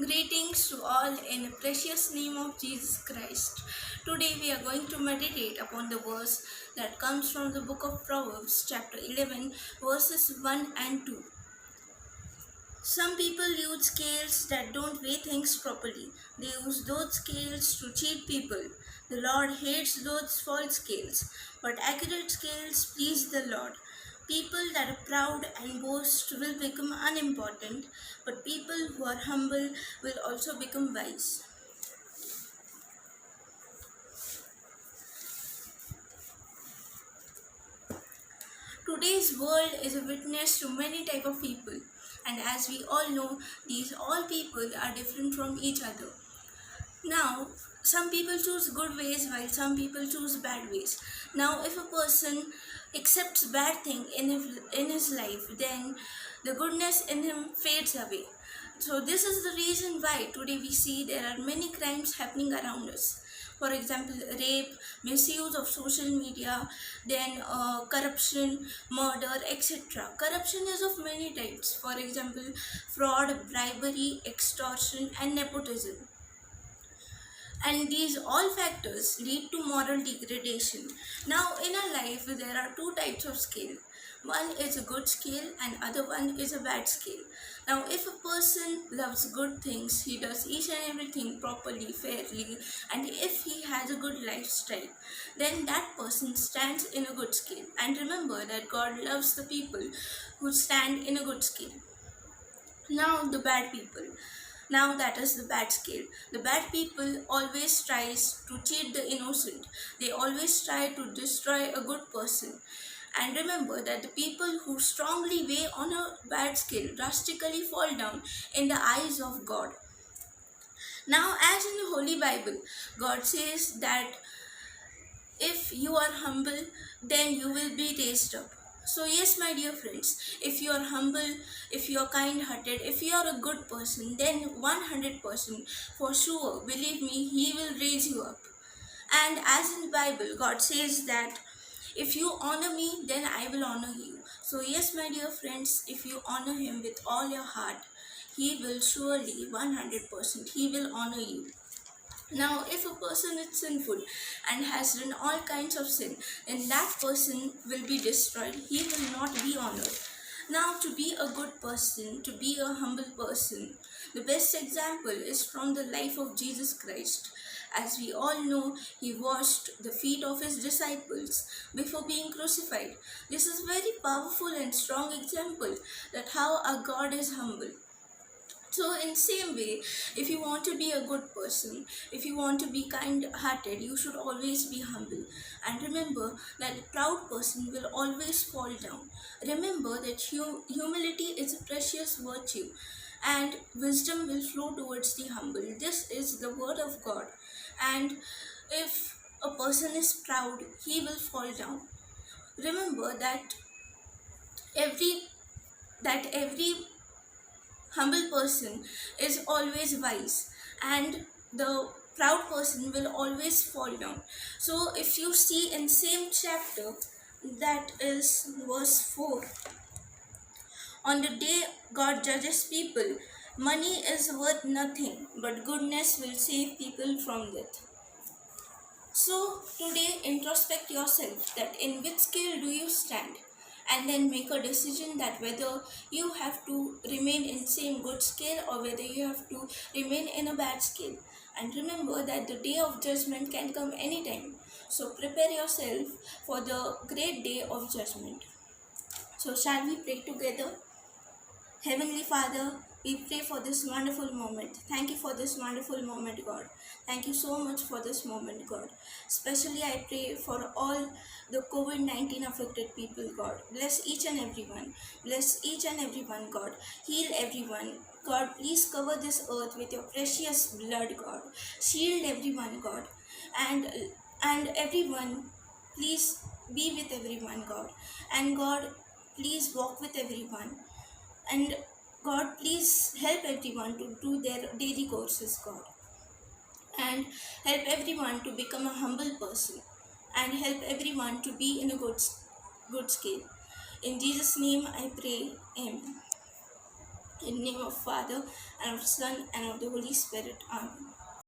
Greetings to all in the precious name of Jesus Christ. Today we are going to meditate upon the verse that comes from the book of Proverbs, chapter 11, verses 1 and 2. Some people use scales that don't weigh things properly. They use those scales to cheat people. The Lord hates those false scales, but accurate scales please the Lord. People that are proud and boast will become unimportant, but people who are humble will also become wise. Today's world is a witness to many type of people, and as we all know, these all people are different from each other. Now, some people choose good ways while some people choose bad ways. Now, if a person accepts bad thing in his life, then the goodness in him fades away. So this is the reason why today we see there are many crimes happening around us. For example, rape, misuse of social media, then corruption, murder, etc. Corruption is of many types. For example, fraud, bribery, extortion, and nepotism. And these all factors lead to moral degradation. Now in our life there are two types of scale. One is a good scale and other one is a bad scale. Now if a person loves good things, he does each and everything properly, fairly, and if he has a good lifestyle, then that person stands in a good scale. And remember that God loves the people who stand in a good scale. Now the bad people. Now that is the bad scale. The bad people always tries to cheat the innocent. They always try to destroy a good person. And remember that the people who strongly weigh on a bad scale drastically fall down in the eyes of God. Now, as in the Holy Bible, God says that if you are humble, then you will be raised up. So, yes, my dear friends, if you are humble, if you are kind hearted, if you are a good person, then 100% for sure, believe me, He will raise you up. And as in the Bible, God says that if you honor me, then I will honor you. So, yes, my dear friends, if you honor Him with all your heart, He will surely 100% He will honor you. Now, if a person is sinful and has done all kinds of sin, then that person will be destroyed. He will not be honored. Now, to be a good person, to be a humble person, the best example is from the life of Jesus Christ. As we all know, he washed the feet of his disciples before being crucified. This is very powerful and strong example that how our God is humble. So in same way, if you want to be a good person, if you want to be kind hearted, you should always be humble. And remember that a proud person will always fall down. Remember that humility is a precious virtue and wisdom will flow towards the humble. This is the word of God. And if a person is proud, he will fall down. Remember that every every humble person is always wise and the proud person will always fall down. So if you see in same chapter, that is verse 4, on the day God judges people, money is worth nothing, but goodness will save people from death. So today introspect yourself that in which scale do you stand, and then make a decision that whether you have to remain in same good scale or whether you have to remain in a bad scale. And remember that the day of judgment can come anytime. So prepare yourself for the great day of judgment. So shall we pray together? Heavenly Father, we pray for this wonderful moment. Thank you for this wonderful moment, God. Thank you so much for this moment, God. Especially I pray for all the COVID-19 affected people, God. Bless each and everyone. Bless each and everyone, God. Heal everyone. God, please cover this earth with your precious blood, God. Shield everyone, God. And everyone, please be with everyone, God. And God, please walk with everyone. And God, please help everyone to do their daily courses, God. And help everyone to become a humble person. And help everyone to be in a good scale. In Jesus' name I pray. Amen. In the name of Father, and of Son, and of the Holy Spirit. Amen.